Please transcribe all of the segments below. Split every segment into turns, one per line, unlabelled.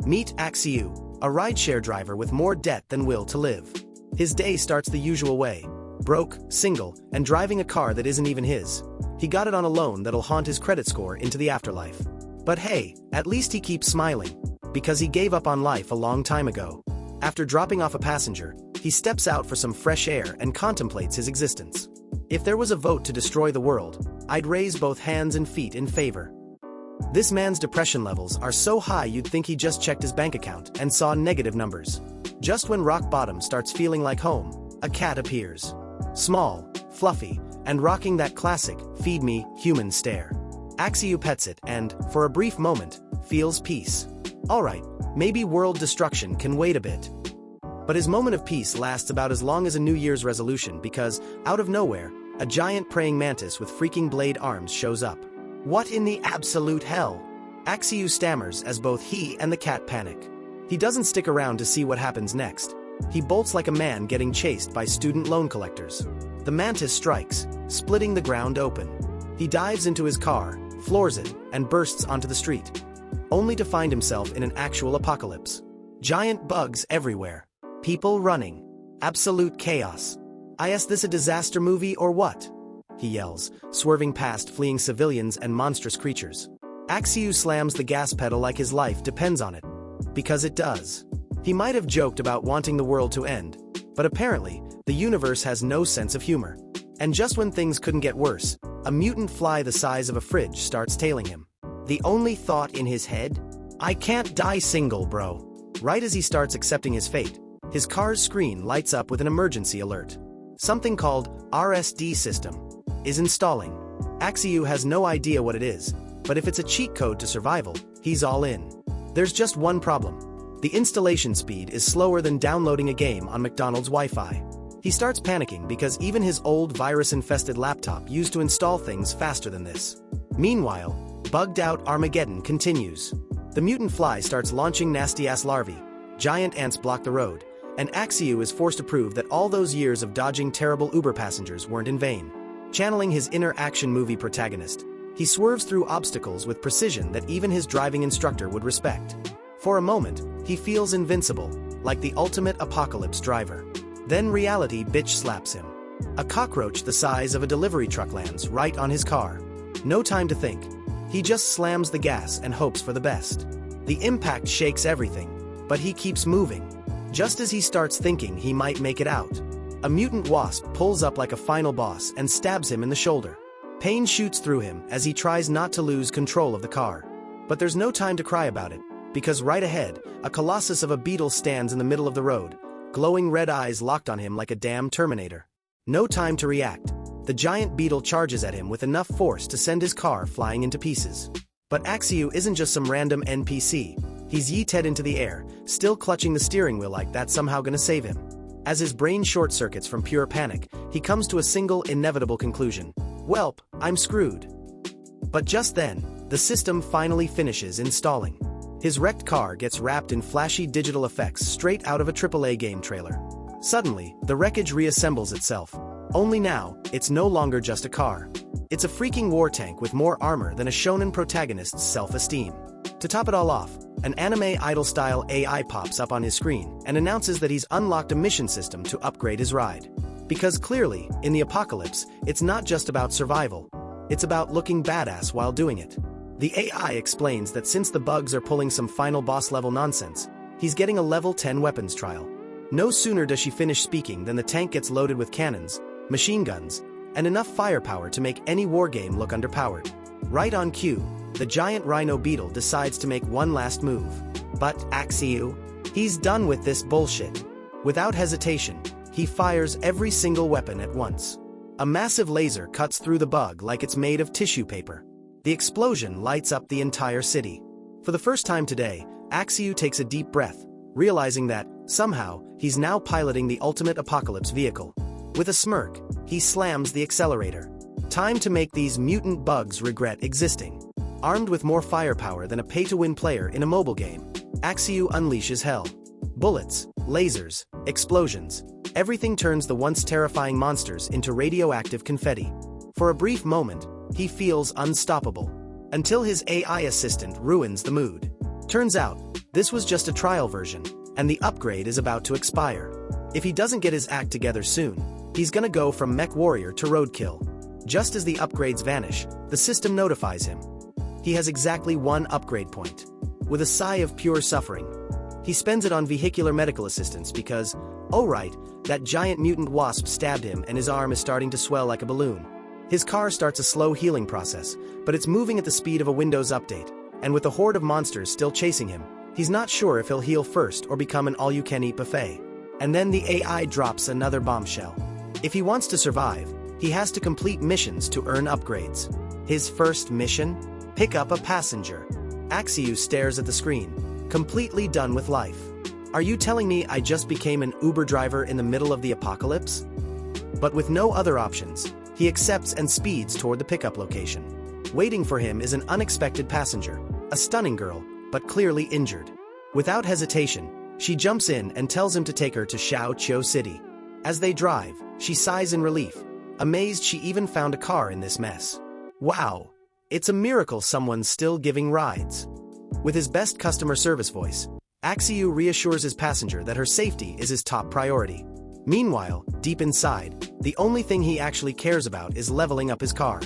Meet Axiu, a rideshare driver with more debt than will to live. His day starts the usual way: broke, single, and driving a car that isn't even his. He got it on a loan that'll haunt his credit score into the afterlife. But hey, at least he keeps smiling, because he gave up on life a long time ago. After dropping off a passenger, he steps out for some fresh air and contemplates his existence. If there was a vote to destroy the world, I'd raise both hands and feet in favor. This man's depression levels are so high you'd think he just checked his bank account and saw negative numbers. Just when rock bottom starts feeling like home, a cat appears. Small, fluffy, and rocking that classic, feed me, human stare. Axiu pets it and, for a brief moment, feels peace. Alright, maybe world destruction can wait a bit. But his moment of peace lasts about as long as a New Year's resolution because, out of nowhere, a giant praying mantis with freaking blade arms shows up. What in the absolute hell? Axiu stammers as both he and the cat panic. He doesn't stick around to see what happens next. He bolts like a man getting chased by student loan collectors. The mantis strikes, splitting the ground open. He dives into his car, floors it, and bursts onto the street, only to find himself in an actual apocalypse. Giant bugs everywhere. People running. Absolute chaos. Is this a disaster movie or what? He yells, swerving past fleeing civilians and monstrous creatures. Axiu slams the gas pedal like his life depends on it. Because it does. He might have joked about wanting the world to end, but apparently, the universe has no sense of humor. And just when things couldn't get worse, a mutant fly the size of a fridge starts tailing him. The only thought in his head? I can't die single, bro. Right as he starts accepting his fate, his car's screen lights up with an emergency alert. Something called RSD system is installing. Axiu has no idea what it is, but if it's a cheat code to survival, he's all in. There's just one problem. The installation speed is slower than downloading a game on McDonald's Wi-Fi. He starts panicking because even his old virus-infested laptop used to install things faster than this. Meanwhile, bugged-out Armageddon continues. The mutant fly starts launching nasty-ass larvae, giant ants block the road, and Axiu is forced to prove that all those years of dodging terrible Uber passengers weren't in vain. Channeling his inner action movie protagonist, he swerves through obstacles with precision that even his driving instructor would respect. For a moment, he feels invincible, like the ultimate apocalypse driver. Then reality bitch slaps him. A cockroach the size of a delivery truck lands right on his car. No time to think. He just slams the gas and hopes for the best. The impact shakes everything, but he keeps moving. Just as he starts thinking he might make it out, a mutant wasp pulls up like a final boss and stabs him in the shoulder. Pain shoots through him as he tries not to lose control of the car. But there's no time to cry about it, because right ahead, a colossus of a beetle stands in the middle of the road, glowing red eyes locked on him like a damn Terminator. No time to react. The giant beetle charges at him with enough force to send his car flying into pieces. But Axiu isn't just some random NPC. He's yeeted into the air, still clutching the steering wheel like that's somehow gonna save him. As his brain short-circuits from pure panic, he comes to a single inevitable conclusion. Welp, I'm screwed. But just then, the system finally finishes installing. His wrecked car gets wrapped in flashy digital effects straight out of a AAA game trailer. Suddenly, the wreckage reassembles itself. Only now, it's no longer just a car. It's a freaking war tank with more armor than a shonen protagonist's self-esteem. To top it all off, an anime idol-style AI pops up on his screen and announces that he's unlocked a mission system to upgrade his ride. Because clearly, in the apocalypse, it's not just about survival. It's about looking badass while doing it. The AI explains that since the bugs are pulling some final boss-level nonsense, he's getting a level 10 weapons trial. No sooner does she finish speaking than the tank gets loaded with cannons, machine guns, and enough firepower to make any wargame look underpowered. Right on cue, the giant rhino beetle decides to make one last move. But Axiu, he's done with this bullshit. Without hesitation, he fires every single weapon at once. A massive laser cuts through the bug like it's made of tissue paper. The explosion lights up the entire city. For the first time today, Axiu takes a deep breath, realizing that, somehow, he's now piloting the ultimate apocalypse vehicle. With a smirk, he slams the accelerator. Time to make these mutant bugs regret existing. Armed with more firepower than a pay-to-win player in a mobile game, Axiu unleashes hell. Bullets, lasers, explosions. Everything turns the once terrifying monsters into radioactive confetti. For a brief moment, he feels unstoppable. Until his AI assistant ruins the mood. Turns out, this was just a trial version, and the upgrade is about to expire. If he doesn't get his act together soon, he's gonna go from mech warrior to roadkill. Just as the upgrades vanish, the system notifies him. He has exactly 1 upgrade point. With a sigh of pure suffering, he spends it on vehicular medical assistance because, oh right, that giant mutant wasp stabbed him and his arm is starting to swell like a balloon. His car starts a slow healing process, but it's moving at the speed of a Windows update, and with a horde of monsters still chasing him, he's not sure if he'll heal first or become an all-you-can-eat buffet. And then the AI drops another bombshell. If he wants to survive, he has to complete missions to earn upgrades. His first mission? Pick up a passenger. Axiu stares at the screen, completely done with life. Are you telling me I just became an Uber driver in the middle of the apocalypse? But with no other options, he accepts and speeds toward the pickup location. Waiting for him is an unexpected passenger, a stunning girl, but clearly injured. Without hesitation, she jumps in and tells him to take her to Xiaoqiu City. As they drive, she sighs in relief, amazed she even found a car in this mess. Wow, it's a miracle someone's still giving rides. With his best customer service voice, Axiu reassures his passenger that her safety is his top priority. Meanwhile, deep inside, the only thing he actually cares about is leveling up his car.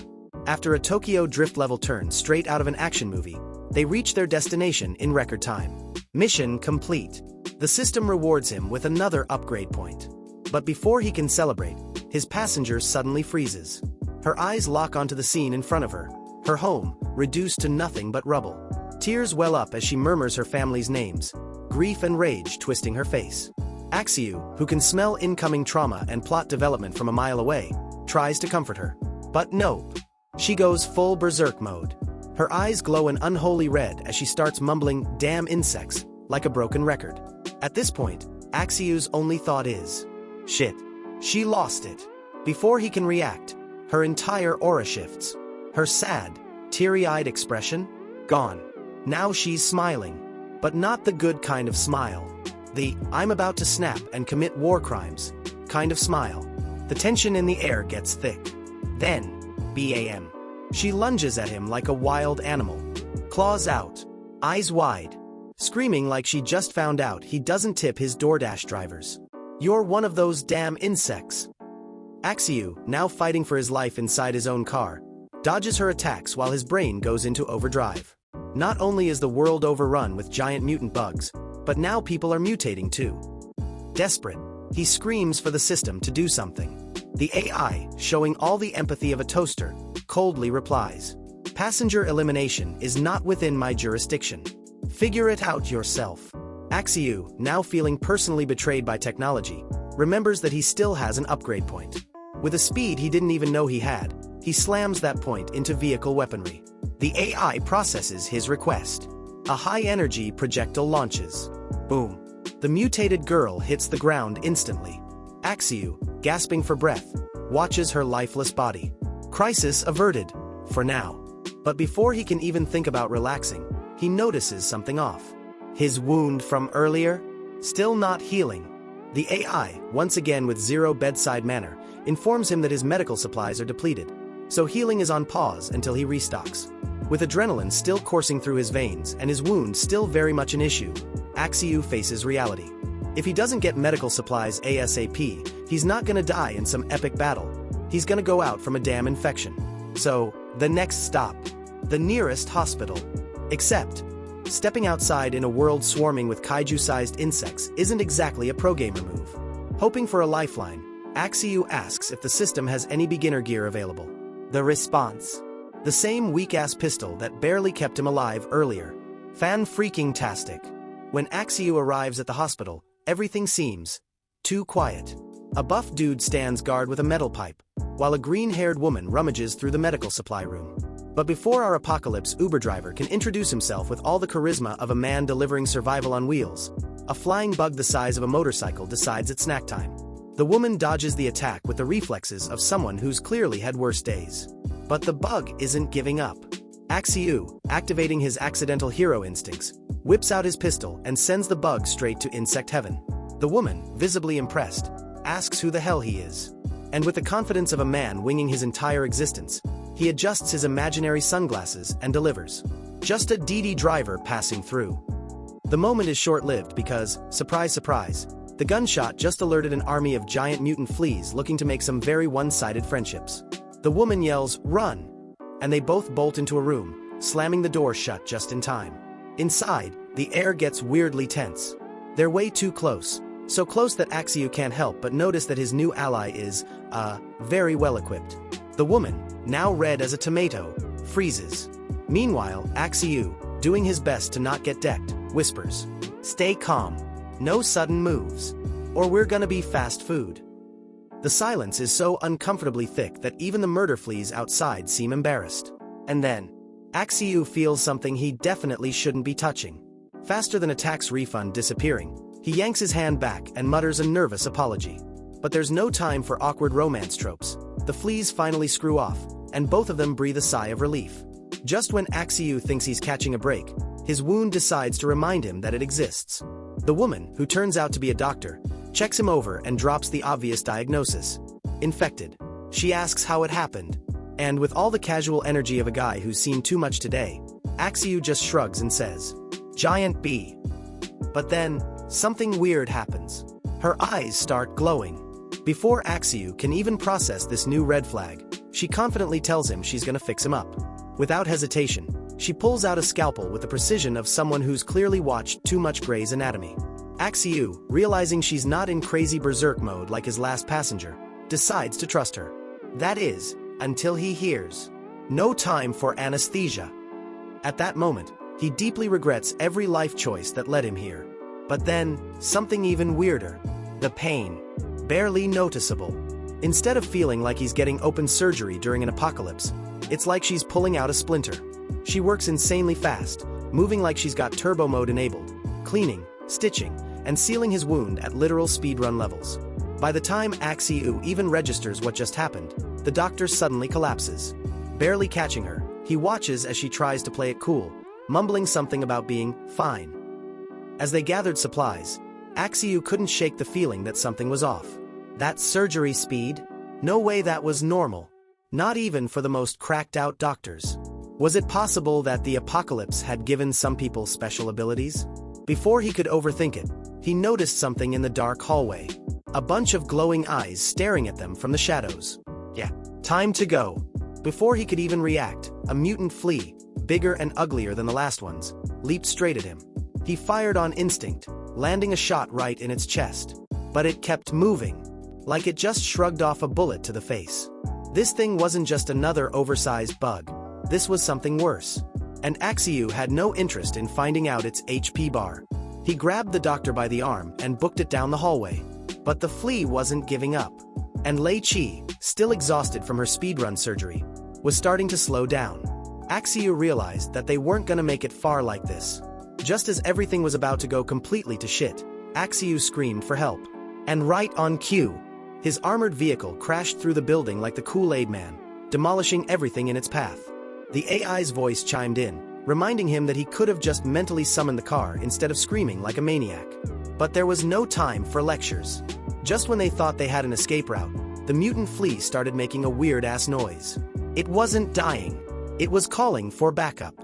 After a Tokyo Drift level turn straight out of an action movie, they reach their destination in record time. Mission complete. The system rewards him with another upgrade point. But before he can celebrate, his passenger suddenly freezes. Her eyes lock onto the scene in front of her, her home, reduced to nothing but rubble. Tears well up as she murmurs her family's names, grief and rage twisting her face. Axiu, who can smell incoming trauma and plot development from a mile away, tries to comfort her. But nope. She goes full berserk mode. Her eyes glow an unholy red as she starts mumbling "damn insects" like a broken record. At this point, Axiu's only thought is, shit, she lost it. Before he can react, her entire aura shifts. Her sad, teary-eyed expression, gone. Now she's smiling, but not the good kind of smile. The "I'm about to snap and commit war crimes" kind of smile. The tension in the air gets thick. Then, BAM. She lunges at him like a wild animal. Claws out, eyes wide, screaming like she just found out he doesn't tip his DoorDash drivers. "You're one of those damn insects." Axiu, now fighting for his life inside his own car, dodges her attacks while his brain goes into overdrive. Not only is the world overrun with giant mutant bugs, but now people are mutating too. Desperate, he screams for the system to do something. The AI, showing all the empathy of a toaster, coldly replies, "Passenger elimination is not within my jurisdiction. Figure it out yourself." Axiu, now feeling personally betrayed by technology, remembers that he still has an upgrade point. With a speed he didn't even know he had, he slams that point into vehicle weaponry. The AI processes his request. A high-energy projectile launches. Boom. The mutated girl hits the ground instantly. Axiu, gasping for breath, watches her lifeless body. Crisis averted, for now. But before he can even think about relaxing, he notices something off. His wound from earlier? Still not healing. The AI, once again with zero bedside manner, informs him that his medical supplies are depleted, so healing is on pause until he restocks. With adrenaline still coursing through his veins and his wound still very much an issue, Axiu faces reality. If he doesn't get medical supplies ASAP, he's not gonna die in some epic battle. He's gonna go out from a damn infection. So, the next stop, the nearest hospital. Except, stepping outside in a world swarming with kaiju-sized insects isn't exactly a pro-gamer move. Hoping for a lifeline, Axiu asks if the system has any beginner gear available. The response: the same weak-ass pistol that barely kept him alive earlier. Fan-freaking-tastic. When Axiu arrives at the hospital, everything seems too quiet. A buff dude stands guard with a metal pipe, while a green-haired woman rummages through the medical supply room. But before our apocalypse Uber driver can introduce himself with all the charisma of a man delivering survival on wheels, a flying bug the size of a motorcycle decides it's snack time. The woman dodges the attack with the reflexes of someone who's clearly had worse days. But the bug isn't giving up. Axiu, activating his accidental hero instincts, whips out his pistol and sends the bug straight to insect heaven. The woman, visibly impressed, asks who the hell he is. And with the confidence of a man winging his entire existence, he adjusts his imaginary sunglasses and delivers. Just a DD driver passing through. The moment is short-lived because, surprise surprise, the gunshot just alerted an army of giant mutant fleas looking to make some very one-sided friendships. The woman yells, "Run!" and they both bolt into a room, slamming the door shut just in time. Inside, the air gets weirdly tense. They're way too close, so close that Axiu can't help but notice that his new ally is, very well-equipped. The woman, now red as a tomato, freezes. Meanwhile, Axiu, doing his best to not get decked, whispers, "Stay calm. No sudden moves, or we're gonna be fast food." The silence is so uncomfortably thick that even the murder fleas outside seem embarrassed. And then, Axiu feels something he definitely shouldn't be touching. Faster than a tax refund disappearing, he yanks his hand back and mutters a nervous apology. But there's no time for awkward romance tropes. The fleas finally screw off, and both of them breathe a sigh of relief. Just when Axiu thinks he's catching a break, his wound decides to remind him that it exists. The woman, who turns out to be a doctor, checks him over and drops the obvious diagnosis: infected. She asks how it happened, and with all the casual energy of a guy who's seen too much today, Axiu just shrugs and says, "Giant bee." But then, something weird happens. Her eyes start glowing. Before Axiu can even process this new red flag, she confidently tells him she's gonna fix him up. Without hesitation, she pulls out a scalpel with the precision of someone who's clearly watched too much Grey's Anatomy. Axiu, realizing she's not in crazy berserk mode like his last passenger, decides to trust her. That is, until he hears, "No time for anesthesia." At that moment, he deeply regrets every life choice that led him here. But then, something even weirder. The pain. Barely noticeable. Instead of feeling like he's getting open surgery during an apocalypse, it's like she's pulling out a splinter. She works insanely fast, moving like she's got turbo mode enabled, cleaning, stitching, and sealing his wound at literal speedrun levels. By the time Axiu even registers what just happened, the doctor suddenly collapses. Barely catching her, he watches as she tries to play it cool, mumbling something about being fine. As they gathered supplies, Axiu couldn't shake the feeling that something was off. That surgery speed? No way that was normal. Not even for the most cracked-out doctors. Was it possible that the apocalypse had given some people special abilities? Before he could overthink it, he noticed something in the dark hallway. A bunch of glowing eyes staring at them from the shadows. Yeah, time to go. Before he could even react, a mutant flea, bigger and uglier than the last ones, leaped straight at him. He fired on instinct, landing a shot right in its chest. But it kept moving, like it just shrugged off a bullet to the face. This thing wasn't just another oversized bug. This was something worse. And Axiu had no interest in finding out its HP bar. He grabbed the doctor by the arm and booked it down the hallway. But the flea wasn't giving up. And Lei Qi, still exhausted from her speedrun surgery, was starting to slow down. Axiu realized that they weren't gonna make it far like this. Just as everything was about to go completely to shit, Axiu screamed for help. And right on cue, his armored vehicle crashed through the building like the Kool-Aid Man, demolishing everything in its path. The AI's voice chimed in, reminding him that he could have just mentally summoned the car instead of screaming like a maniac. But there was no time for lectures. Just when they thought they had an escape route, the mutant flea started making a weird-ass noise. It wasn't dying. It was calling for backup.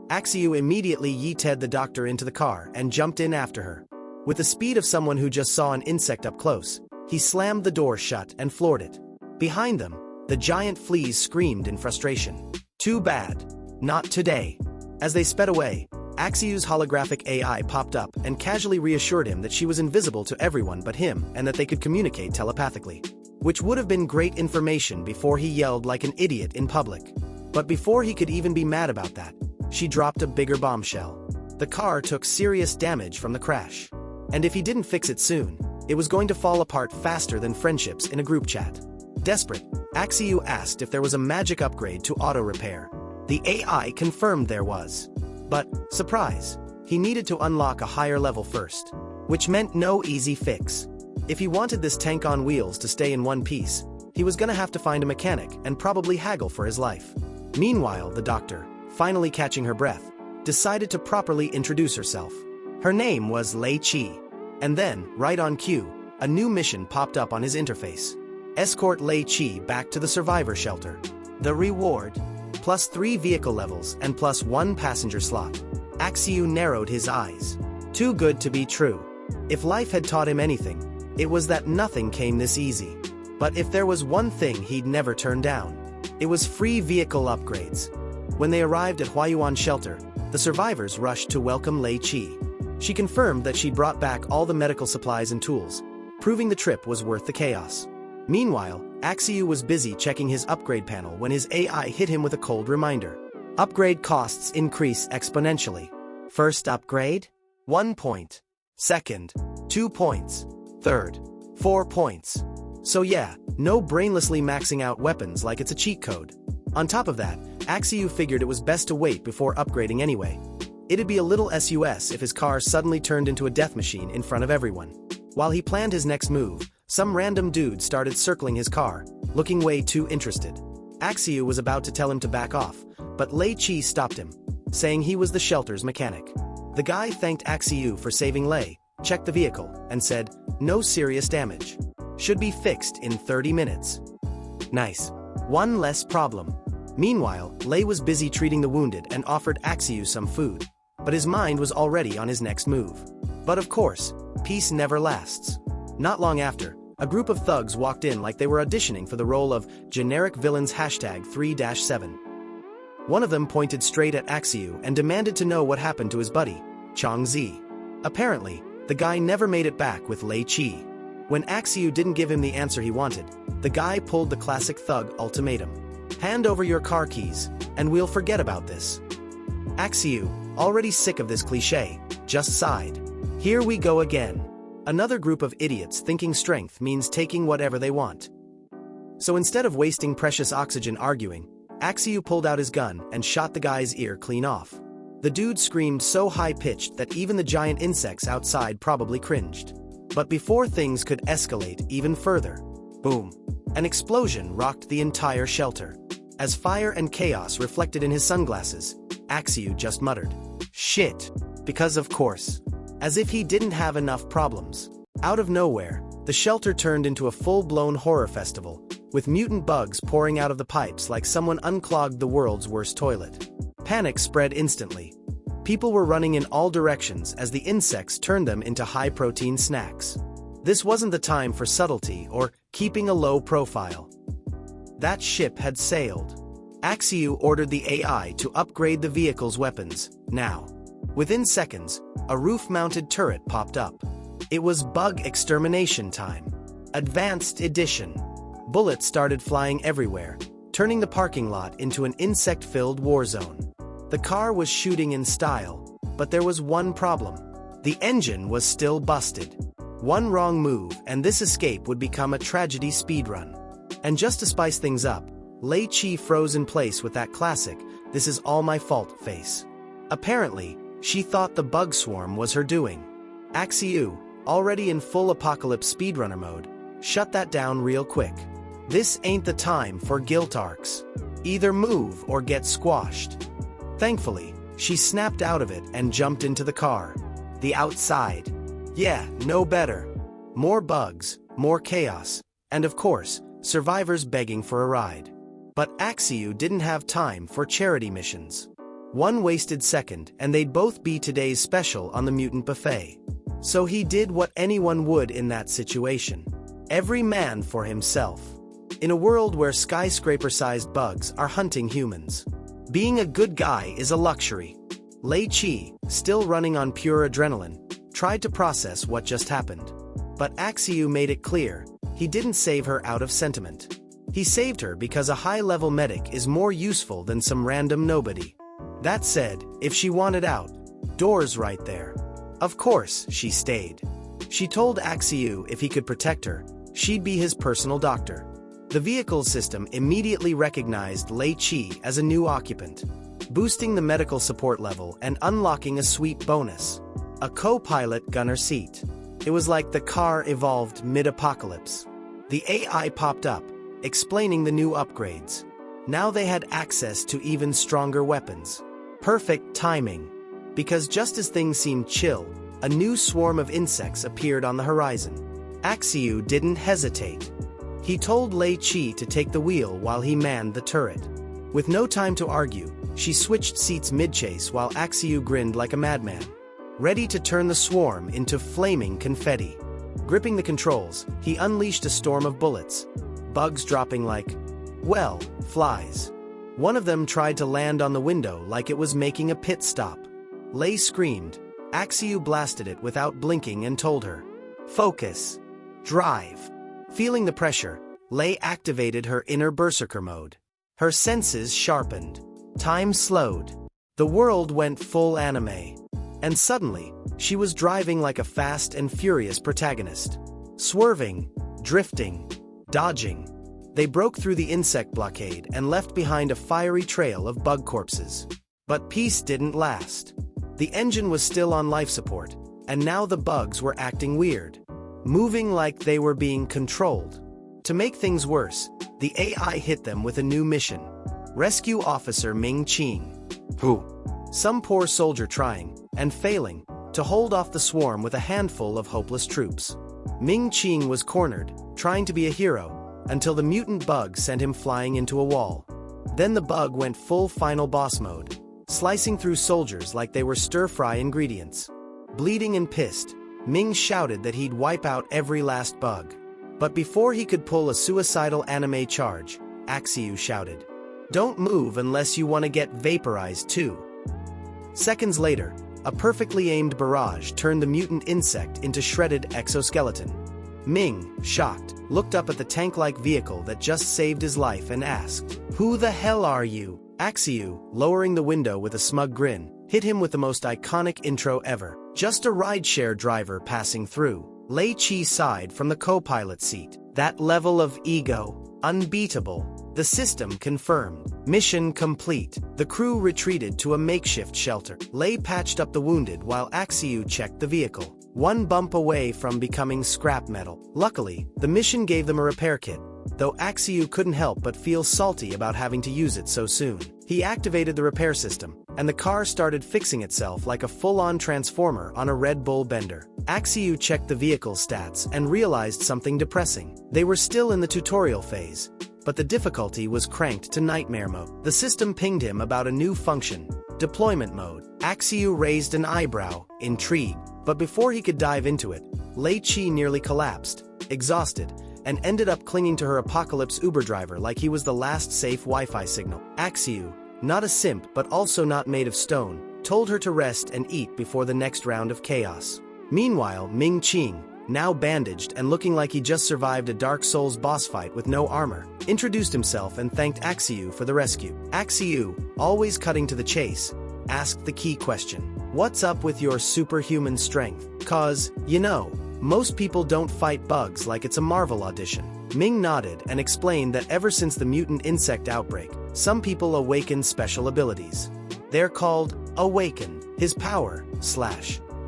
Axiu immediately yeeted the doctor into the car and jumped in after her. With the speed of someone who just saw an insect up close, he slammed the door shut and floored it. Behind them, the giant fleas screamed in frustration. Too bad. Not today. As they sped away, Axiu's holographic AI popped up and casually reassured him that she was invisible to everyone but him and that they could communicate telepathically. Which would have been great information before he yelled like an idiot in public. But before he could even be mad about that, she dropped a bigger bombshell. The car took serious damage from the crash. And if he didn't fix it soon, it was going to fall apart faster than friendships in a group chat. Desperate, Axiu asked if there was a magic upgrade to auto repair. The AI confirmed there was. But, surprise, he needed to unlock a higher level first. Which meant no easy fix. If he wanted this tank on wheels to stay in one piece, he was gonna have to find a mechanic and probably haggle for his life. Meanwhile, the doctor, finally catching her breath, decided to properly introduce herself. Her name was Lei Qi. And then, right on cue, a new mission popped up on his interface. Escort Lei Qi back to the survivor shelter. The reward? +3 vehicle levels and +1 passenger slot. Axiu narrowed his eyes. Too good to be true. If life had taught him anything, it was that nothing came this easy. But if there was one thing he'd never turn down, it was free vehicle upgrades. When they arrived at Huayuan Shelter, the survivors rushed to welcome Lei Qi. She confirmed that she'd brought back all the medical supplies and tools, proving the trip was worth the chaos. Meanwhile, Axiu was busy checking his upgrade panel when his AI hit him with a cold reminder. Upgrade costs increase exponentially. First upgrade? 1 point. Second, 2 points. Third, 4 points. So yeah, no brainlessly maxing out weapons like it's a cheat code. On top of that, Axiu figured it was best to wait before upgrading anyway. It'd be a little sus if his car suddenly turned into a death machine in front of everyone. While he planned his next move, some random dude started circling his car, looking way too interested. Axiu was about to tell him to back off, but Lei Qi stopped him, saying he was the shelter's mechanic. The guy thanked Axiu for saving Lei, checked the vehicle, and said, "No serious damage. Should be fixed in 30 minutes. Nice. One less problem." Meanwhile, Lei was busy treating the wounded and offered Axiu some food, but his mind was already on his next move. But of course, peace never lasts. Not long after, a group of thugs walked in like they were auditioning for the role of generic villains #3-7. One of them pointed straight at Axiu and demanded to know what happened to his buddy, Chang Zi. Apparently, the guy never made it back with Lei Qi. When Axiu didn't give him the answer he wanted, the guy pulled the classic thug ultimatum. "Hand over your car keys, and we'll forget about this." Axiu, already sick of this cliché, just sighed. Here we go again. Another group of idiots thinking strength means taking whatever they want. So instead of wasting precious oxygen arguing, Axiu pulled out his gun and shot the guy's ear clean off. The dude screamed so high-pitched that even the giant insects outside probably cringed. But before things could escalate even further, boom, an explosion rocked the entire shelter. As fire and chaos reflected in his sunglasses, Axiu just muttered, "Shit," because of course. As if he didn't have enough problems. Out of nowhere, the shelter turned into a full-blown horror festival, with mutant bugs pouring out of the pipes like someone unclogged the world's worst toilet. Panic spread instantly. People were running in all directions as the insects turned them into high-protein snacks. This wasn't the time for subtlety or keeping a low profile. That ship had sailed. Axiu ordered the AI to upgrade the vehicle's weapons, now. Within seconds, a roof-mounted turret popped up. It was bug extermination time. Advanced edition. Bullets started flying everywhere, turning the parking lot into an insect-filled war zone. The car was shooting in style, but there was one problem. The engine was still busted. One wrong move and this escape would become a tragedy speedrun. And just to spice things up, Lei Qi froze in place with that classic, "This is all my fault" face. Apparently, she thought the bug swarm was her doing. Axiu, already in full apocalypse speedrunner mode, shut that down real quick. This ain't the time for guilt arcs. Either move or get squashed. Thankfully, she snapped out of it and jumped into the car. The outside. Yeah, no better. More bugs, more chaos, and of course, survivors begging for a ride. But Axiu didn't have time for charity missions. One wasted second and they'd both be today's special on the mutant buffet. So he did what anyone would in that situation. Every man for himself. In a world where skyscraper-sized bugs are hunting humans, being a good guy is a luxury. Lei Qi, still running on pure adrenaline, tried to process what just happened. But Axiu made it clear, he didn't save her out of sentiment. He saved her because a high-level medic is more useful than some random nobody. That said, if she wanted out, doors right there. Of course, she stayed. She told Axiu if he could protect her, she'd be his personal doctor. The vehicle system immediately recognized Lei Qi as a new occupant, boosting the medical support level and unlocking a sweet bonus: a co-pilot gunner seat. It was like the car evolved mid-apocalypse. The AI popped up, explaining the new upgrades. Now they had access to even stronger weapons. Perfect timing. Because just as things seemed chill, a new swarm of insects appeared on the horizon. Axiu didn't hesitate. He told Lei Qi to take the wheel while he manned the turret. With no time to argue, she switched seats mid-chase while Axiu grinned like a madman. ready to turn the swarm into flaming confetti. Gripping the controls, he unleashed a storm of bullets, bugs dropping like, well, flies. One of them tried to land on the window like it was making a pit stop. Lei screamed. Axiu blasted it without blinking and told her, "Focus. Drive." Feeling the pressure, Lei activated her inner berserker mode. Her senses sharpened. Time slowed. The world went full anime. And suddenly, she was driving like a fast and furious protagonist. Swerving, drifting, dodging. They broke through the insect blockade and left behind a fiery trail of bug corpses. But peace didn't last. The engine was still on life support, and now the bugs were acting weird, moving like they were being controlled. To make things worse, the AI hit them with a new mission. Rescue Officer Ming Qing. Who? Some poor soldier trying, and failing, to hold off the swarm with a handful of hopeless troops. Ming Qing was cornered, trying to be a hero, until the mutant bug sent him flying into a wall. Then the bug went full final boss mode, slicing through soldiers like they were stir-fry ingredients. Bleeding and pissed, Ming shouted that he'd wipe out every last bug. But before he could pull a suicidal anime charge, Axiu shouted, "Don't move unless you want to get vaporized too." Seconds later, a perfectly aimed barrage turned the mutant insect into shredded exoskeleton. Ming, shocked, looked up at the tank-like vehicle that just saved his life and asked, "Who the hell are you?" Axiu, lowering the window with a smug grin, hit him with the most iconic intro ever. "Just a rideshare driver passing through." Lei Qi sighed from the co-pilot seat. "That level of ego, unbeatable." The system confirmed. Mission complete. The crew retreated to a makeshift shelter. Lei patched up the wounded while Axiu checked the vehicle, one bump away from becoming scrap metal. Luckily, the mission gave them a repair kit, though Axiu couldn't help but feel salty about having to use it so soon. He activated the repair system, and the car started fixing itself like a full-on transformer on a Red Bull bender. Axiu checked the vehicle's stats and realized something depressing. They were still in the tutorial phase, but the difficulty was cranked to nightmare mode. The system pinged him about a new function, deployment mode. Axiu raised an eyebrow, intrigued. But before he could dive into it, Lei Qi nearly collapsed, exhausted, and ended up clinging to her apocalypse Uber driver like he was the last safe Wi-Fi signal. Axiu, not a simp but also not made of stone, told her to rest and eat before the next round of chaos. Meanwhile, Ming Qing, now bandaged and looking like he just survived a Dark Souls boss fight with no armor, introduced himself and thanked Axiu for the rescue. Axiu, always cutting to the chase, asked the key question. "What's up with your superhuman strength? 'Cause, you know, most people don't fight bugs like it's a Marvel audition." Ming nodded and explained that ever since the mutant insect outbreak, some people awaken special abilities. They're called Awaken. His power,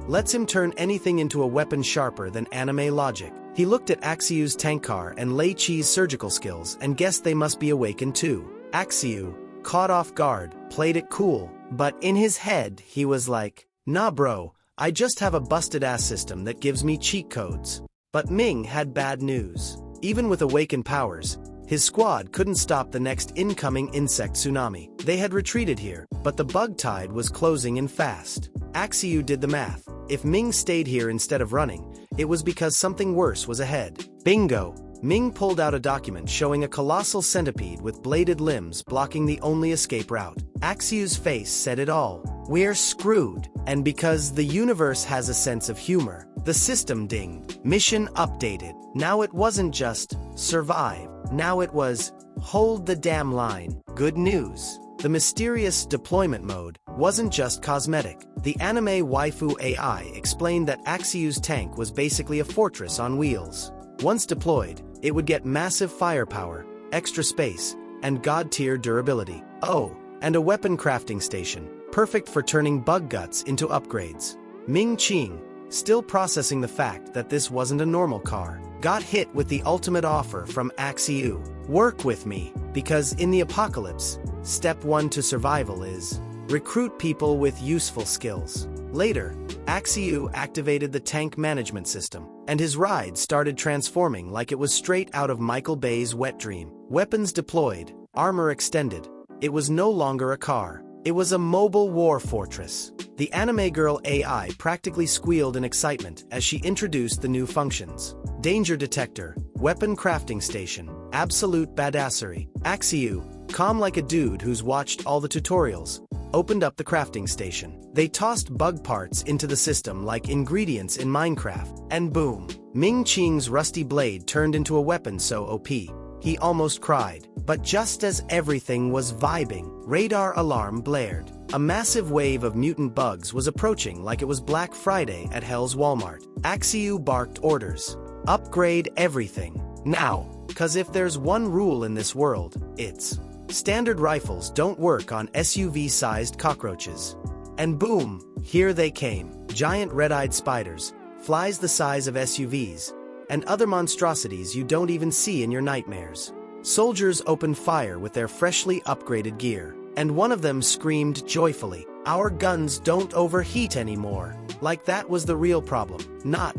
lets him turn anything into a weapon sharper than anime logic. He looked at Axiu's tank car and Lei Qi's surgical skills and guessed they must be awakened too. Axiu, caught off guard, played it cool, but in his head he was like, "Nah bro, I just have a busted-ass system that gives me cheat codes." But Ming had bad news. Even with awakened powers, his squad couldn't stop the next incoming insect tsunami. They had retreated here, but the bug tide was closing in fast. Axiu did the math. If Ming stayed here instead of running, it was because something worse was ahead. Bingo! Ming pulled out a document showing a colossal centipede with bladed limbs blocking the only escape route. Axiu's face said it all. "We're screwed." And because the universe has a sense of humor, the system dinged. Mission updated. Now it wasn't just survive. Now it was hold the damn line. Good news. The mysterious deployment mode wasn't just cosmetic. The anime waifu AI explained that Axiu's tank was basically a fortress on wheels. Once deployed, it would get massive firepower, extra space, and god-tier durability. Oh, and a weapon crafting station, perfect for turning bug guts into upgrades. Ming Qing, still processing the fact that this wasn't a normal car, got hit with the ultimate offer from Axiu. "Work with me, because in the apocalypse, step 1 to survival is recruit people with useful skills." Later, Axiu activated the tank management system, and his ride started transforming like it was straight out of Michael Bay's wet dream. Weapons deployed, armor extended. It was no longer a car. It was a mobile war fortress. The anime girl AI practically squealed in excitement as she introduced the new functions. Danger detector, weapon crafting station, absolute badassery. Axiu, calm like a dude who's watched all the tutorials, opened up the crafting station. They tossed bug parts into the system like ingredients in Minecraft, and boom! Ming Qing's rusty blade turned into a weapon so OP, he almost cried. But just as everything was vibing, radar alarm blared. A massive wave of mutant bugs was approaching like it was Black Friday at Hell's Walmart. Axiu barked orders. Upgrade everything. Now, 'cause if there's one rule in this world, it's standard rifles don't work on SUV-sized cockroaches. And boom, here they came. Giant red-eyed spiders, flies the size of SUVs, and other monstrosities you don't even see in your nightmares. Soldiers opened fire with their freshly upgraded gear, and one of them screamed joyfully, "Our guns don't overheat anymore." Like that was the real problem, not,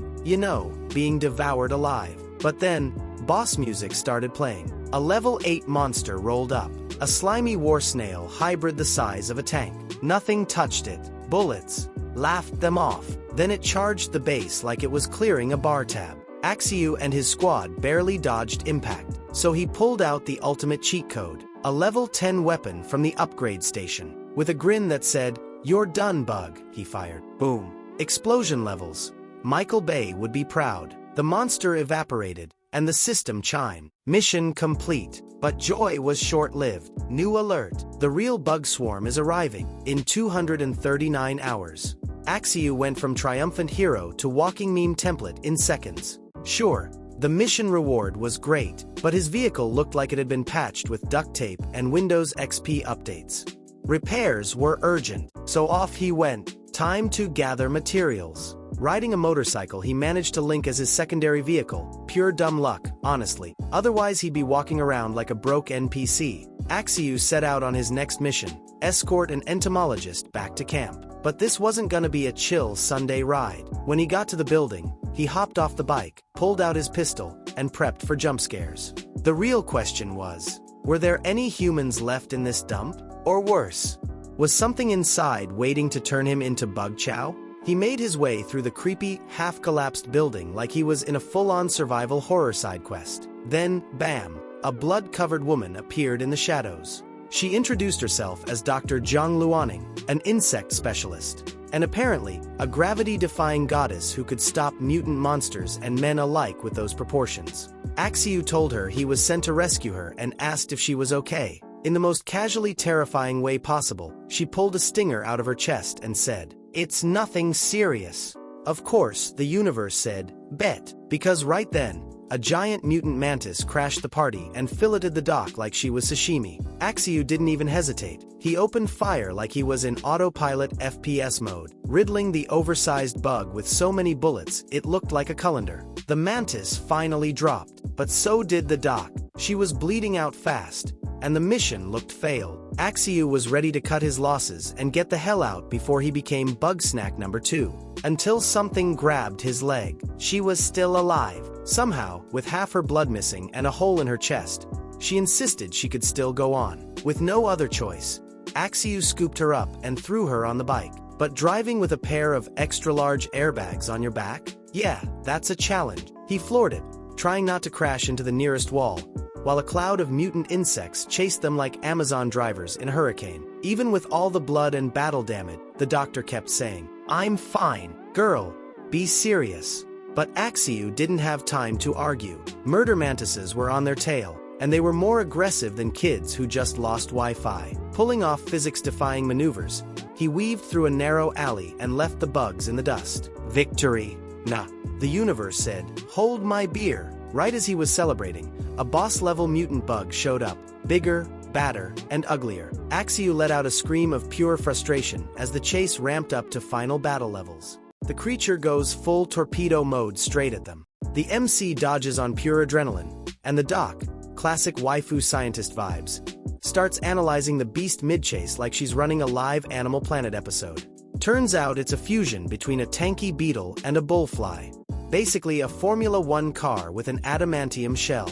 being devoured alive. But then, boss music started playing. A level 8 monster rolled up, a slimy war snail hybrid the size of a tank. Nothing touched it. Bullets laughed them off. Then it charged the base like it was clearing a bar tab. Axiu and his squad barely dodged impact, so he pulled out the ultimate cheat code, a level 10 weapon from the upgrade station. With a grin that said, "You're done, bug," he fired. Boom. Explosion levels. Michael Bay would be proud. The monster evaporated, and the system chimed. Mission complete. But joy was short-lived. New alert. The real bug swarm is arriving in 239 hours. Axiu went from triumphant hero to walking meme template in seconds. Sure, the mission reward was great, but his vehicle looked like it had been patched with duct tape and Windows XP updates. Repairs were urgent, so off he went. Time to gather materials. Riding a motorcycle he managed to link as his secondary vehicle, pure dumb luck, honestly. Otherwise he'd be walking around like a broke NPC. Axiu set out on his next mission, escort an entomologist back to camp. But this wasn't gonna be a chill Sunday ride. When he got to the building, he hopped off the bike, pulled out his pistol, and prepped for jump scares. The real question was, were there any humans left in this dump? Or worse, was something inside waiting to turn him into bug chow? He made his way through the creepy, half-collapsed building like he was in a full-on survival horror side quest. Then, bam, a blood-covered woman appeared in the shadows. She introduced herself as Dr. Zhang Luaning, an insect specialist, and apparently, a gravity-defying goddess who could stop mutant monsters and men alike with those proportions. Axiu told her he was sent to rescue her and asked if she was okay. In the most casually terrifying way possible, she pulled a stinger out of her chest and said, "It's nothing serious." Of course, the universe said, "Bet," because right then, a giant mutant mantis crashed the party and filleted the doc like she was sashimi. Axiu didn't even hesitate. He opened fire like he was in autopilot FPS mode, riddling the oversized bug with so many bullets it looked like a colander. The mantis finally dropped, but so did the doc. She was bleeding out fast, and the mission looked failed. Axiu was ready to cut his losses and get the hell out before he became bug snack number 2. Until something grabbed his leg. She was still alive. Somehow, with half her blood missing and a hole in her chest, she insisted she could still go on. With no other choice, Axiu scooped her up and threw her on the bike. But driving with a pair of extra-large airbags on your back? Yeah, that's a challenge. He floored it, trying not to crash into the nearest wall, while a cloud of mutant insects chased them like Amazon drivers in a hurricane. Even with all the blood and battle damage, the doctor kept saying, "I'm fine. Girl, be serious." But Axiu didn't have time to argue. Murder mantises were on their tail, and they were more aggressive than kids who just lost Wi-Fi. Pulling off physics-defying maneuvers, he weaved through a narrow alley and left the bugs in the dust. Victory. Nah, the universe said, "Hold my beer." Right as he was celebrating, a boss-level mutant bug showed up, bigger, badder, and uglier. Axiu let out a scream of pure frustration as the chase ramped up to final battle levels. The creature goes full torpedo mode straight at them. The MC dodges on pure adrenaline, and the doc, classic waifu scientist vibes, starts analyzing the beast mid-chase like she's running a live Animal Planet episode. Turns out it's a fusion between a tanky beetle and a bullfly. Basically a Formula 1 car with an adamantium shell.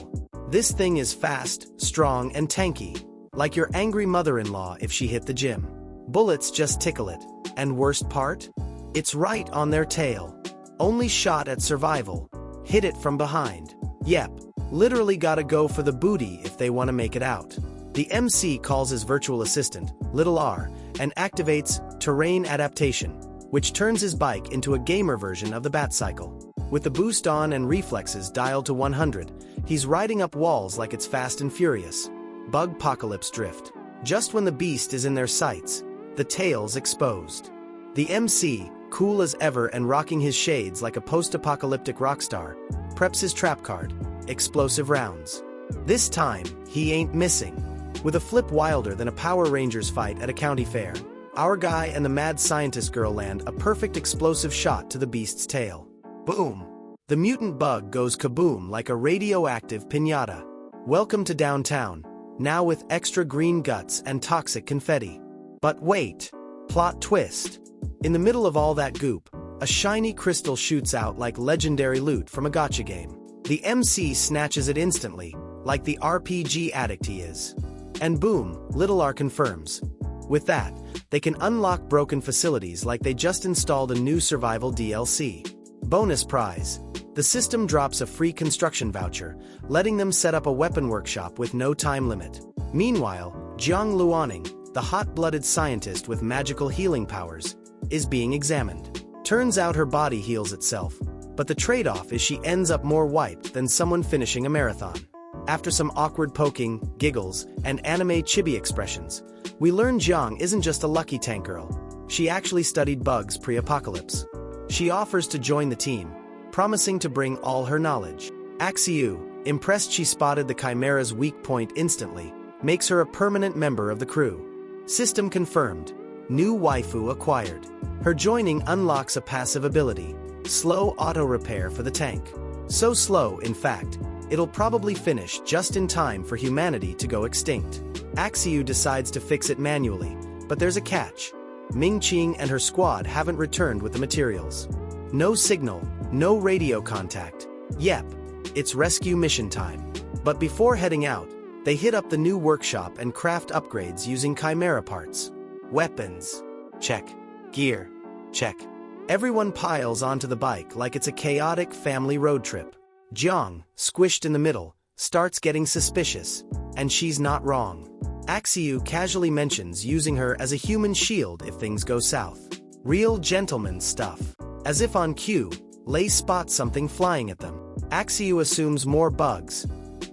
This thing is fast, strong, and tanky, like your angry mother-in-law if she hit the gym. Bullets just tickle it. And worst part? It's right on their tail. Only shot at survival. Hit it from behind. Yep, literally gotta go for the booty if they want to make it out. The MC calls his virtual assistant, Little R, and activates terrain adaptation, which turns his bike into a gamer version of the Batcycle. With the boost on and reflexes dialed to 100, he's riding up walls like it's Fast and Furious. Bugpocalypse drift. Just when the beast is in their sights, the tail's exposed. The MC, cool as ever and rocking his shades like a post-apocalyptic rock star, preps his trap card, explosive rounds. This time, he ain't missing. With a flip wilder than a Power Rangers fight at a county fair, our guy and the mad scientist girl land a perfect explosive shot to the beast's tail. Boom! The mutant bug goes kaboom like a radioactive piñata. Welcome to downtown, now with extra green guts and toxic confetti. But wait! Plot twist. In the middle of all that goop, a shiny crystal shoots out like legendary loot from a gacha game. The MC snatches it instantly, like the RPG addict he is. And boom, Little R confirms. With that, they can unlock broken facilities like they just installed a new survival DLC. Bonus prize. The system drops a free construction voucher, letting them set up a weapon workshop with no time limit. Meanwhile, Jiang Luaning, the hot-blooded scientist with magical healing powers, is being examined. Turns out her body heals itself, but the trade-off is she ends up more wiped than someone finishing a marathon. After some awkward poking, giggles, and anime chibi expressions, we learn Jiang isn't just a lucky tank girl. She actually studied bugs pre-apocalypse. She offers to join the team, promising to bring all her knowledge. Axiu, impressed she spotted the Chimera's weak point instantly, makes her a permanent member of the crew. System confirmed. New waifu acquired. Her joining unlocks a passive ability, slow auto repair for the tank. So slow, in fact, it'll probably finish just in time for humanity to go extinct. Axiu decides to fix it manually, but there's a catch. Ming-Qing and her squad haven't returned with the materials. No signal, no radio contact. Yep, it's rescue mission time. But before heading out, they hit up the new workshop and craft upgrades using Chimera parts. Weapons. Check. Gear. Check. Everyone piles onto the bike like it's a chaotic family road trip. Jiang, squished in the middle, starts getting suspicious, and she's not wrong. Axiu casually mentions using her as a human shield if things go south. Real gentleman stuff. As if on cue, Lei spots something flying at them. Axiu assumes more bugs.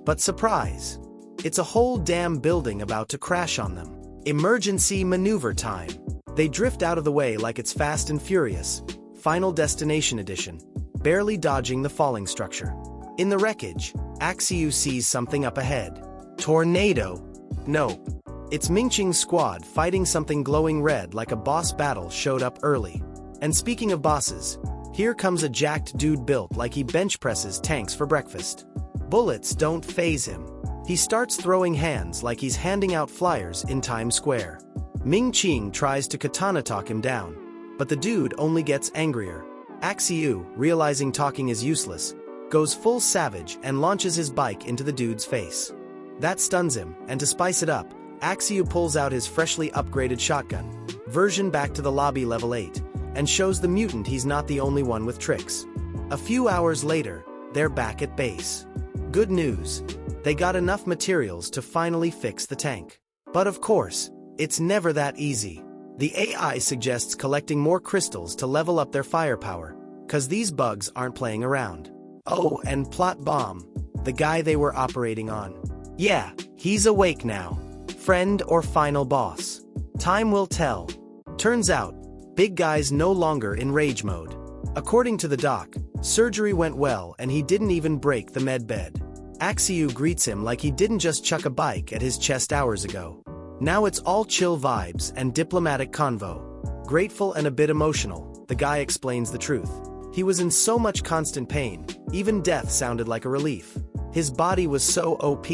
But surprise! It's a whole damn building about to crash on them. Emergency maneuver time. They drift out of the way like it's Fast and Furious, Final Destination Edition, barely dodging the falling structure. In the wreckage, Axiu sees something up ahead. Tornado. Nope. It's Ming-Qing's squad fighting something glowing red like a boss battle showed up early. And speaking of bosses, here comes a jacked dude built like he bench presses tanks for breakfast. Bullets don't faze him. He starts throwing hands like he's handing out flyers in Times Square. Ming-Qing tries to katana talk him down, but the dude only gets angrier. Axiu, realizing talking is useless, goes full savage and launches his bike into the dude's face. That stuns him, and to spice it up, Axiu pulls out his freshly upgraded shotgun, version back to the lobby level 8, and shows the mutant he's not the only one with tricks. A few hours later, they're back at base. Good news. They got enough materials to finally fix the tank. But of course, it's never that easy. The AI suggests collecting more crystals to level up their firepower, cause these bugs aren't playing around. Oh, and Plot Bomb, the guy they were operating on. Yeah, he's awake now. Friend or final boss? Time will tell. Turns out, Big Guy's no longer in rage mode. According to the doc, surgery went well and he didn't even break the med bed. Axiu greets him like he didn't just chuck a bike at his chest hours ago. Now it's all chill vibes and diplomatic convo. Grateful and a bit emotional, the guy explains the truth. He was in so much constant pain, even death sounded like a relief. His body was so OP,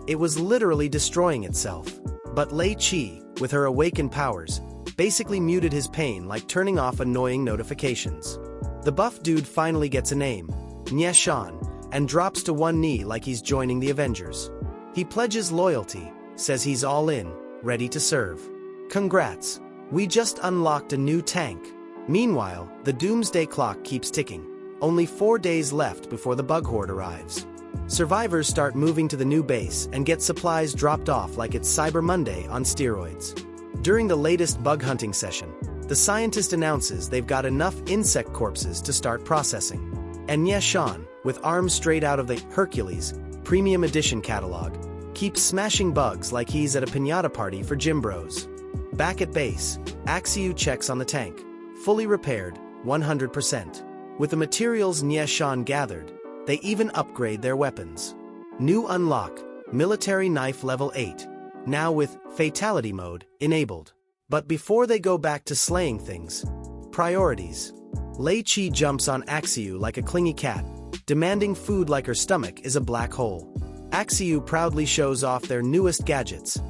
it was literally destroying itself. But Lei Qi, with her awakened powers, basically muted his pain like turning off annoying notifications. The buff dude finally gets a name, Nye Shan, and drops to one knee like he's joining the Avengers. He pledges loyalty, says he's all in, ready to serve. Congrats. We just unlocked a new tank. Meanwhile, the doomsday clock keeps ticking. Only 4 days left before the bug horde arrives. Survivors start moving to the new base and get supplies dropped off like it's Cyber Monday on steroids. During the latest bug hunting session, the scientist announces they've got enough insect corpses to start processing. And Shan, with arms straight out of the Hercules Premium Edition catalog, keeps smashing bugs like he's at a piñata party for gym bros. Back at base, Axiu checks on the tank, fully repaired, 100%. With the materials Shan gathered, they even upgrade their weapons. New unlock, Military Knife Level 8, now with Fatality Mode enabled. But before they go back to slaying things, priorities. Lei Qi jumps on Axiu like a clingy cat, demanding food like her stomach is a black hole. Axiu proudly shows off their newest gadgets,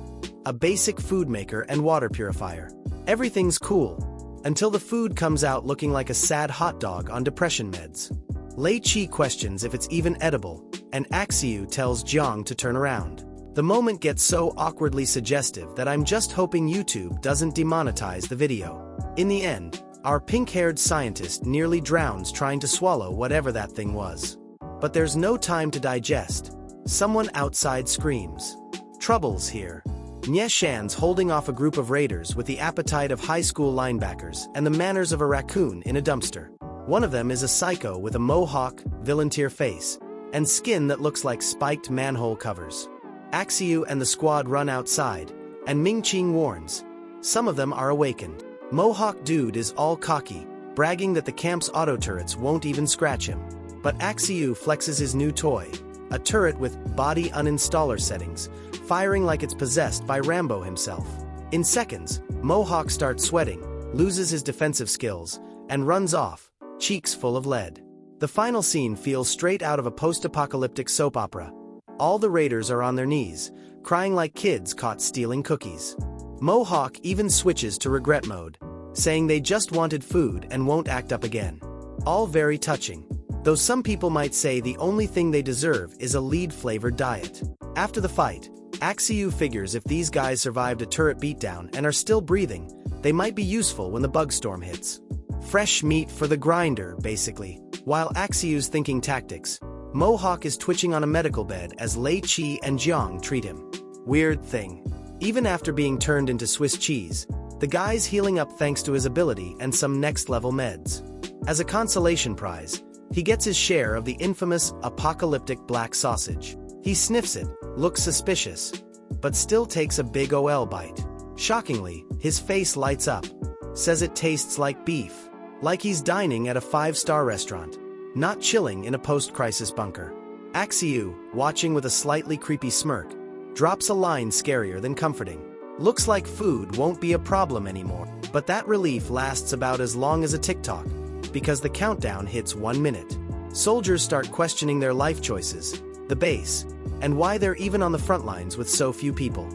a basic food maker and water purifier. Everything's cool, until the food comes out looking like a sad hot dog on depression meds. Lei Qi questions if it's even edible, and Axiu tells Jiang to turn around. The moment gets so awkwardly suggestive that I'm just hoping YouTube doesn't demonetize the video. In the end, our pink-haired scientist nearly drowns trying to swallow whatever that thing was. But there's no time to digest. Someone outside screams. Trouble's here. Shan's holding off a group of raiders with the appetite of high school linebackers and the manners of a raccoon in a dumpster. One of them is a psycho with a mohawk, villain-tier face, and skin that looks like spiked manhole covers. Axiu and the squad run outside, and Ming-Qing warns. Some of them are awakened. Mohawk Dude is all cocky, bragging that the camp's auto turrets won't even scratch him. But Axiu flexes his new toy, a turret with body uninstaller settings, firing like it's possessed by Rambo himself. In seconds, Mohawk starts sweating, loses his defensive skills, and runs off, cheeks full of lead. The final scene feels straight out of a post-apocalyptic soap opera. All the raiders are on their knees, crying like kids caught stealing cookies. Mohawk even switches to regret mode, saying they just wanted food and won't act up again. All very touching, though some people might say the only thing they deserve is a lead-flavored diet. After the fight, Axiu figures if these guys survived a turret beatdown and are still breathing, they might be useful when the bug storm hits. Fresh meat for the grinder, basically. While Axiu's thinking tactics, Mohawk is twitching on a medical bed as Lei Qi and Jiang treat him. Weird thing. Even after being turned into Swiss cheese, the guy's healing up thanks to his ability and some next-level meds. As a consolation prize, he gets his share of the infamous apocalyptic black sausage. He sniffs it, looks suspicious, but still takes a big OL bite. Shockingly, his face lights up, says it tastes like beef, like he's dining at a 5-star restaurant, not chilling in a post-crisis bunker. Axiu, watching with a slightly creepy smirk, drops a line scarier than comforting. Looks like food won't be a problem anymore. But that relief lasts about as long as a TikTok, because the countdown hits 1 minute. Soldiers start questioning their life choices, the base, and why they're even on the front lines with so few people.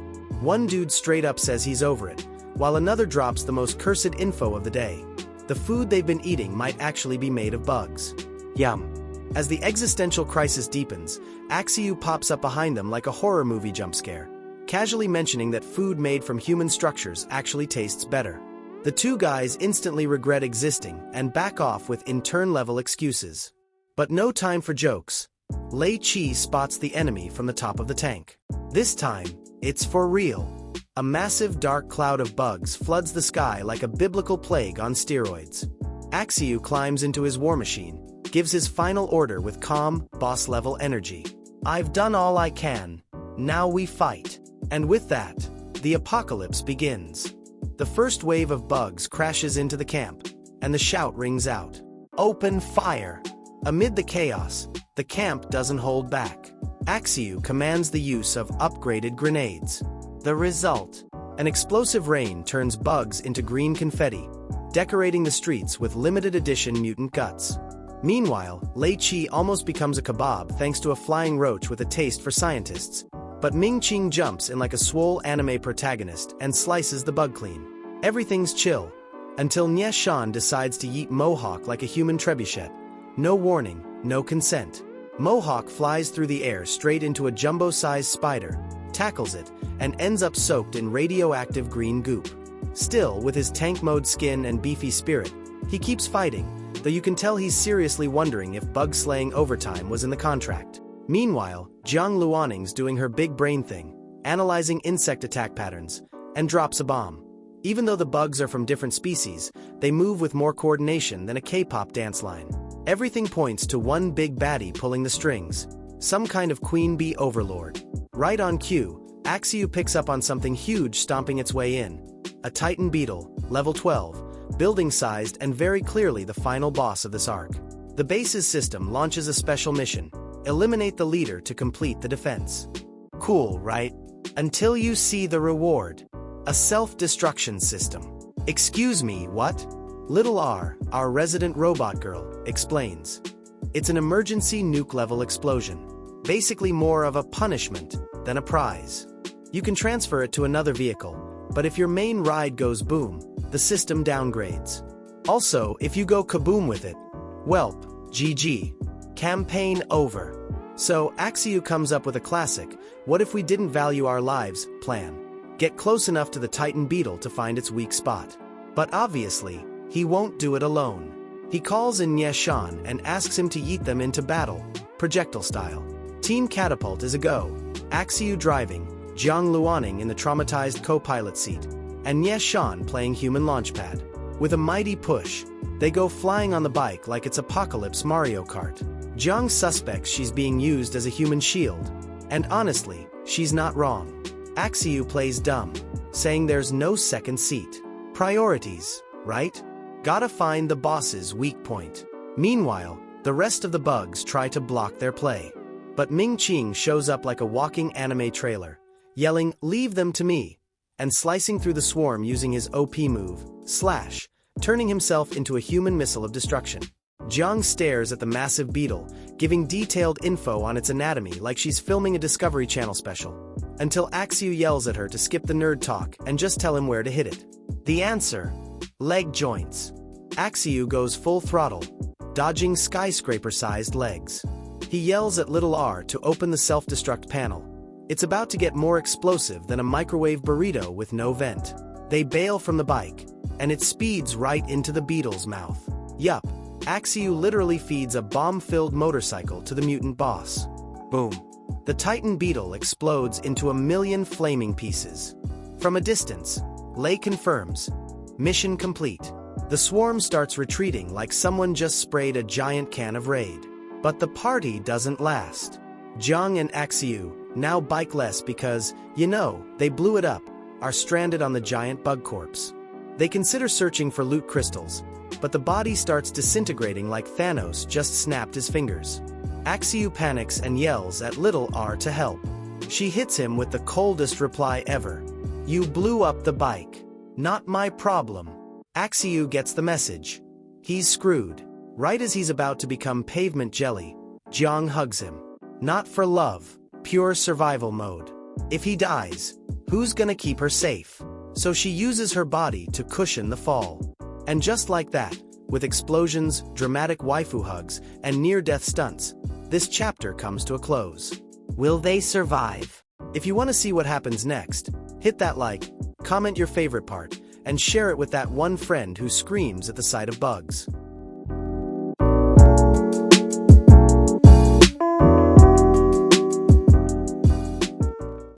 One dude straight up says he's over it, while another drops the most cursed info of the day. The food they've been eating might actually be made of bugs. Yum. As the existential crisis deepens, Axiu pops up behind them like a horror movie jump scare, casually mentioning that food made from human structures actually tastes better. The two guys instantly regret existing and back off with intern-level excuses. But no time for jokes. Lei Qi spots the enemy from the top of the tank. This time, it's for real. A massive dark cloud of bugs floods the sky like a biblical plague on steroids. Axiu climbs into his war machine, gives his final order with calm, boss-level energy. I've done all I can. Now we fight. And with that, the apocalypse begins. The first wave of bugs crashes into the camp, and the shout rings out. Open fire! Amid the chaos, the camp doesn't hold back. Axiu commands the use of upgraded grenades. The result: an explosive rain turns bugs into green confetti, decorating the streets with limited edition mutant guts. Meanwhile, Lei Qi almost becomes a kebab thanks to a flying roach with a taste for scientists. But Ming-Qing jumps in like a swole anime protagonist and slices the bug clean. Everything's chill, until Shan decides to yeet Mohawk like a human trebuchet. No warning, no consent. Mohawk flies through the air straight into a jumbo-sized spider, tackles it, and ends up soaked in radioactive green goop. Still, with his tank mode skin and beefy spirit, he keeps fighting, though you can tell he's seriously wondering if bug-slaying overtime was in the contract. Meanwhile, Jiang Luanning's doing her big brain thing, analyzing insect attack patterns, and drops a bomb. Even though the bugs are from different species, they move with more coordination than a K-pop dance line. Everything points to one big baddie pulling the strings, some kind of queen bee overlord. Right on cue, Axiu picks up on something huge stomping its way in. A Titan beetle, level 12, building-sized and very clearly the final boss of this arc. The base's system launches a special mission: eliminate the leader to complete the defense. Cool, right? Until you see the reward. A self-destruction system. Excuse me, what? Little R, our resident robot girl, explains. It's an emergency nuke-level explosion. Basically more of a punishment than a prize. You can transfer it to another vehicle, but if your main ride goes boom, the system downgrades. Also, if you go kaboom with it, welp, GG. Campaign over. So, Axiu comes up with a classic, what if we didn't value our lives, plan. Get close enough to the Titan beetle to find its weak spot. But obviously, he won't do it alone. He calls in Ye Shan and asks him to yeet them into battle, projectile style. Team Catapult is a go. Axiu driving, Jiang Luanning in the traumatized co-pilot seat, and Ye Shan playing human launchpad. With a mighty push, they go flying on the bike like it's Apocalypse Mario Kart. Jiang suspects she's being used as a human shield, and honestly, she's not wrong. Axiu plays dumb, saying there's no second seat. Priorities, right? Gotta find the boss's weak point. Meanwhile, the rest of the bugs try to block their play. But Ming Qing shows up like a walking anime trailer, yelling, "Leave them to me," and slicing through the swarm using his OP move, Slash, turning himself into a human missile of destruction. Jiang stares at the massive beetle, giving detailed info on its anatomy like she's filming a Discovery Channel special, until Axiu yells at her to skip the nerd talk and just tell him where to hit it. The answer: leg joints. Axiu goes full throttle, dodging skyscraper-sized legs. He yells at Little R to open the self-destruct panel. It's about to get more explosive than a microwave burrito with no vent. They bail from the bike, and it speeds right into the beetle's mouth. Yup, Axiu literally feeds a bomb-filled motorcycle to the mutant boss. Boom. The Titan beetle explodes into a million flaming pieces. From a distance, Lei confirms, mission complete. The swarm starts retreating like someone just sprayed a giant can of Raid. But the party doesn't last. Jiang and Axiu, now bikeless because, they blew it up, are stranded on the giant bug corpse. They consider searching for loot crystals, but the body starts disintegrating like Thanos just snapped his fingers. Axiu panics and yells at Little R to help. She hits him with the coldest reply ever. "You blew up the bike. Not my problem." Axiu gets the message. He's screwed. Right as he's about to become pavement jelly, Jiang hugs him. Not for love, pure survival mode. If he dies, who's gonna keep her safe? So she uses her body to cushion the fall. And just like that, with explosions, dramatic waifu hugs, and near-death stunts, this chapter comes to a close. Will they survive? If you want to see what happens next, hit that like, comment your favorite part, and share it with that one friend who screams at the sight of bugs.